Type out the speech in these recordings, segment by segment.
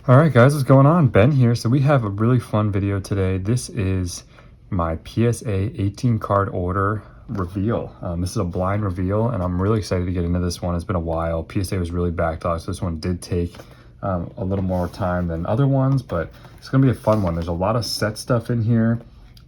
All right, guys, what's going on? Ben here. So we have a really fun video today. This is my PSA 18 card order reveal. This is a blind reveal, and I'm really excited to get into this one. It's been a while. PSA was really backed off, so this one did take a little more time than other ones, but it's going to be a fun one. There's a lot of set stuff in here,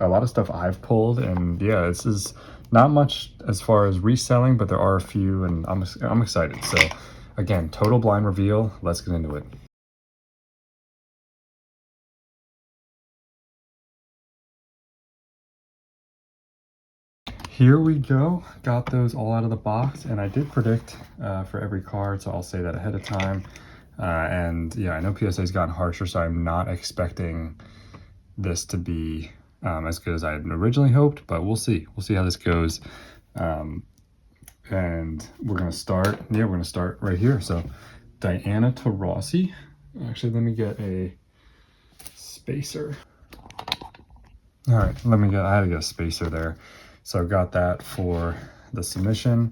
a lot of stuff I've pulled, and yeah, this is not much as far as reselling, but there are a few, and I'm excited. So again, total blind reveal. Let's get into it. Here we go. Got those all out of the box, and I did predict for every card, so I'll say that ahead of time. And yeah, I know PSA's gotten harsher, so I'm not expecting this to be as good as I had originally hoped, but we'll see. We'll see how this goes. And we're gonna start. Yeah, we're gonna start right here. So Diana Taurasi. Actually, let me get a spacer. All right, I had to get a spacer there. So I got that for the submission.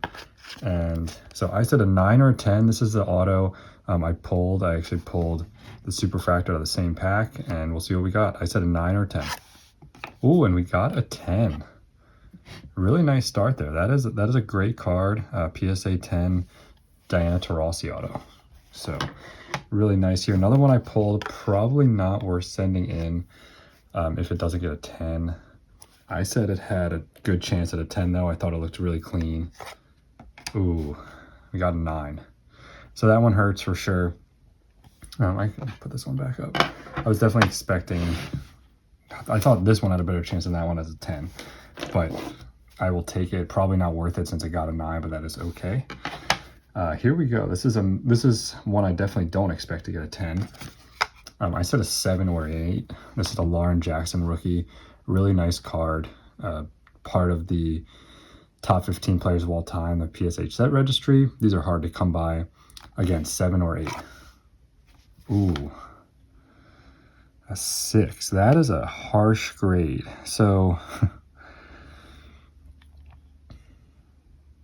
And so I said a 9 or a 10. This is the auto I actually pulled the Superfractor out of the same pack, and we'll see what we got. I said a 9 or a 10. Ooh, and we got a 10. Really nice start there. That is a great card. PSA 10 Diana Taurasi auto. So really nice here. Another one I pulled, probably not worth sending in if it doesn't get a 10. I said it had a good chance at a 10 though. I thought it looked really clean. Ooh, we got a 9. So that one hurts for sure. I can put this one back up. I was definitely expecting, I thought this one had a better chance than that one as a 10, but I will take it. Probably not worth it since I got a 9, but that is okay. Here we go. This is one I definitely don't expect to get a 10. I said a 7 or an 8. This is a Lauren Jackson rookie. Really nice card. Part of the top 15 players of all time, the PSH set registry. These are hard to come by. Again, 7 or 8. Ooh, a 6. That is a harsh grade. So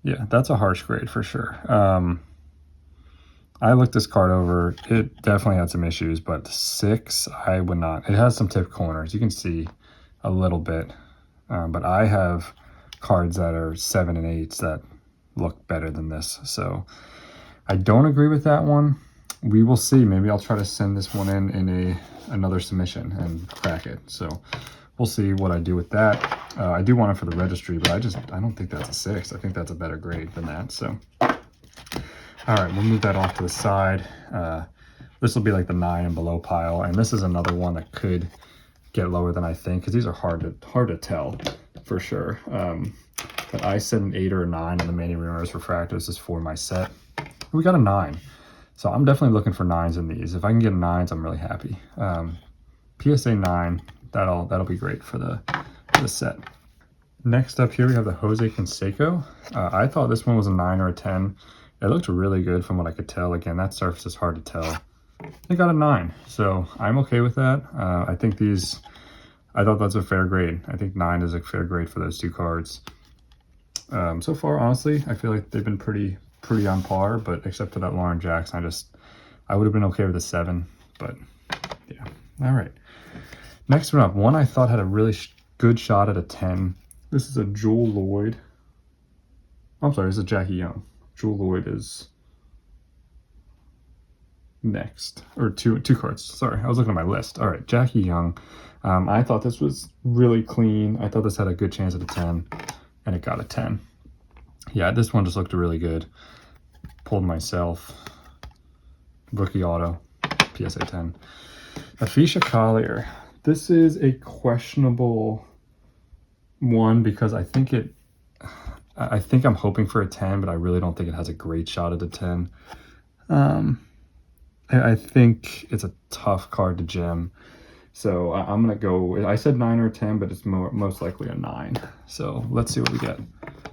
yeah, that's a harsh grade for sure. I looked this card over. It definitely had some issues, but 6, I would not. It has some tip corners. You can see a little bit, but I have cards that are 7 and 8s that look better than this. So I don't agree with that one. We will see. Maybe I'll try to send this one in another submission and crack it. So we'll see what I do with that. I do want it for the registry, but I don't think that's a 6. I think that's a better grade than that. So all right, we'll move that off to the side. This will be like the 9 and below pile, and this is another one that could get lower than I think, because these are hard to tell for sure. But I said an 8 or a 9 on the Manny Ramirez refractor. This is for my set. We got a 9, so I'm definitely looking for 9s in these. If I can get 9s, I'm really happy. PSA 9, that'll be great for the set. Next up here we have the Jose Canseco. I thought this one was a 9 or a 10. It looked really good from what I could tell. Again, that surface is hard to tell. They got a 9, so I'm okay with that. I thought that's a fair grade. I think 9 is a fair grade for those two cards. So far, honestly, I feel like they've been pretty on par, but except for that Lauren Jackson, I would have been okay with a 7, but yeah. All right. Next one up, one I thought had a really good shot at a 10. This is a Jewel Lloyd. I'm sorry, this is Jackie Young. Jewel Lloyd is next, or two cards. Sorry, I was looking at my list. All right, Jackie Young. I thought this was really clean. I thought this had a good chance at a 10, and it got a 10. Yeah, this one just looked really good. Pulled myself. Rookie auto, PSA 10. Afisha Collier. This is a questionable one because I think I'm hoping for a 10, but I really don't think it has a great shot at a 10. I think it's a tough card to gem. So I'm going to go, I said 9 or 10, but it's most likely a 9. So let's see what we get.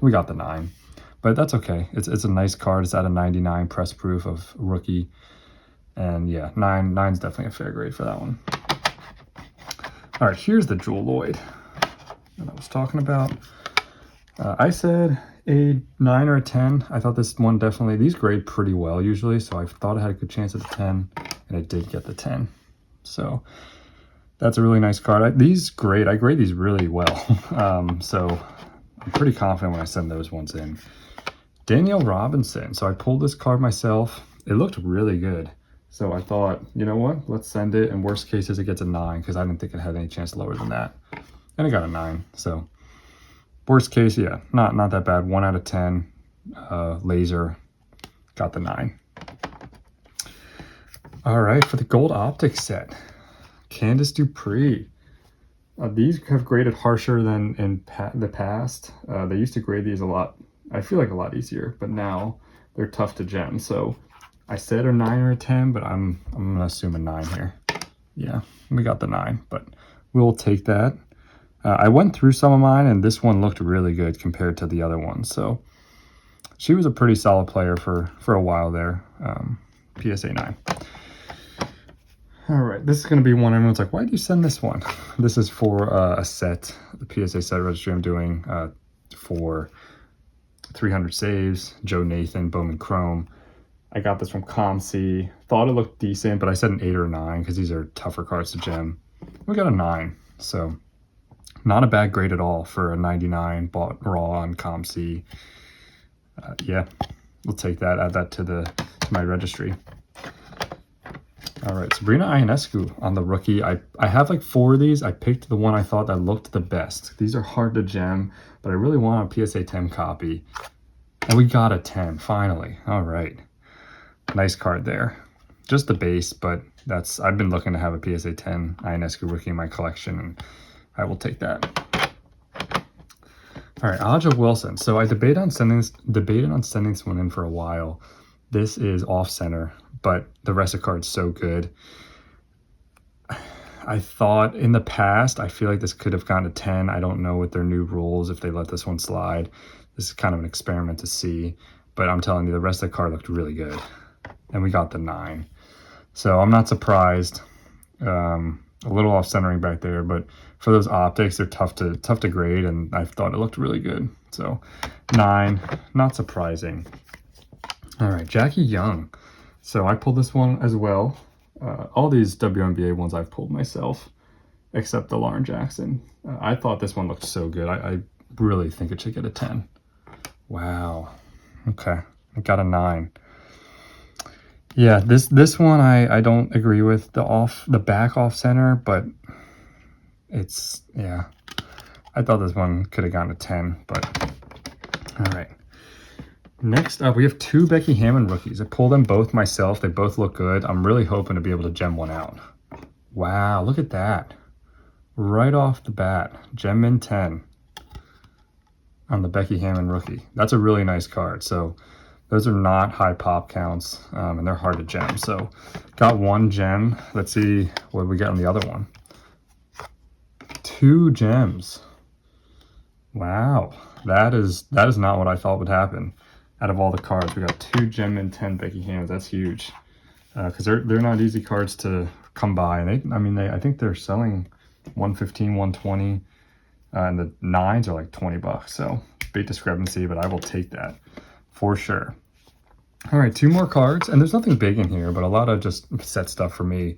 We got the 9, but that's okay. It's a nice card. It's at a 99 press proof of rookie. And yeah, 9's definitely a fair grade for that one. All right, here's the Jewel Lloyd that I was talking about. I said a 9 or a 10. I thought this one definitely, these grade pretty well usually, so I thought it had a good chance at a 10, and it did get the 10. So that's a really nice card. I grade these really well. So I'm pretty confident when I send those ones in. Danielle Robinson. So I pulled this card myself. It looked really good. So I thought, you know what? Let's send it. And worst case is it gets a 9 because I didn't think it had any chance lower than that. And it got a 9. So worst case, yeah, not that bad. 1 out of 10. Laser got the 9. All right, for the gold optic set, Candace Dupree. These have graded harsher than in the past. They used to grade these a lot, I feel like a lot easier, but now they're tough to gem. So I said a 9 or a 10, but I'm gonna assume a 9 here. Yeah, we got the 9, but we'll take that. I went through some of mine, and this one looked really good compared to the other ones. So she was a pretty solid player for a while there. PSA 9. All right, this is going to be one everyone's like, why did you send this one? This is for a set, the PSA set registry I'm doing for 300 saves, Joe Nathan, Bowman Chrome. I got this from ComC. Thought it looked decent, but I said an 8 or a 9 because these are tougher cards to gem. We got a 9, so not a bad grade at all for a 99 bought raw on ComC. Yeah, we'll take that, add that to my registry. All right, Sabrina Ionescu on the rookie. I have like 4 of these. I picked the one I thought that looked the best. These are hard to gem, but I really want a PSA 10 copy. And we got a 10, finally. All right. Nice card there. Just the base, but I've been looking to have a PSA 10 Ionescu rookie in my collection, and I will take that. All right, Aja Wilson. So I debated on sending this one in for a while. This is off center, but the rest of the card's so good. I thought in the past, I feel like this could have gone to 10. I don't know with their new rules if they let this one slide. This is kind of an experiment to see, but I'm telling you, the rest of the card looked really good. And we got the 9. So I'm not surprised. A little off centering back there, but for those optics, they're tough to grade, and I thought it looked really good. So 9, not surprising. All right, Jackie Young. So I pulled this one as well. All these WNBA ones I've pulled myself, except the Lauren Jackson. I thought this one looked so good. I really think it should get a 10. Wow. Okay, I got a 9. Yeah, this one I don't agree with the back off center, but it's, yeah. I thought this one could have gone to 10, but all right. Next up, we have 2 Becky Hammon rookies. I pulled them both myself. They both look good. I'm really hoping to be able to gem one out. Wow, look at that. Right off the bat, gem in 10 on the Becky Hammon rookie. That's a really nice card. So those are not high pop counts, and they're hard to gem. So got 1 gem. Let's see what we get on the other one. 2 gems. Wow, that is not what I thought would happen. Out of all the cards, we got 2 gem and 10 Becky Hammons. That's huge, because they're not easy cards to come by. And I think they're selling 115, 120, and the 9s are like $20. So big discrepancy, but I will take that for sure. All right, 2 more cards, and there's nothing big in here, but a lot of just set stuff for me.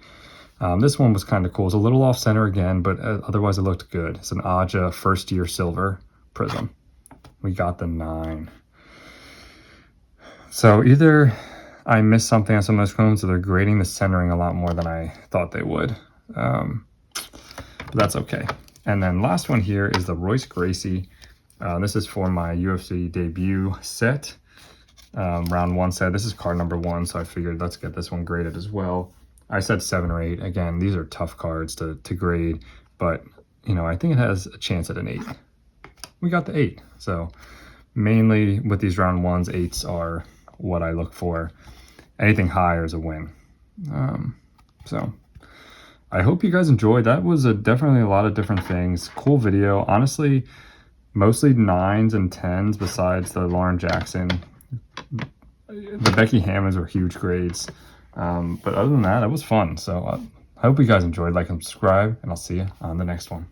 This one was kind of cool. It's a little off center again, but otherwise it looked good. It's an Aja first year silver prism. We got the 9. So either I missed something on some of those cones, or they're grading the centering a lot more than I thought they would. But that's okay. And then last one here is the Royce Gracie. This is for my UFC debut set, round 1 set. This is card number 1, so I figured let's get this one graded as well. I said 7 or 8. Again, these are tough cards to grade, but I think it has a chance at an 8. We got the 8. So mainly with these round 1s, 8s are what I look for. Anything higher is a win. So I hope you guys enjoyed. That was definitely a lot of different things. Cool video. Honestly, mostly 9s and 10s besides the Lauren Jackson. The Becky Hammons were huge grades. But other than that, it was fun. So I hope you guys enjoyed. Like and subscribe, and I'll see you on the next one.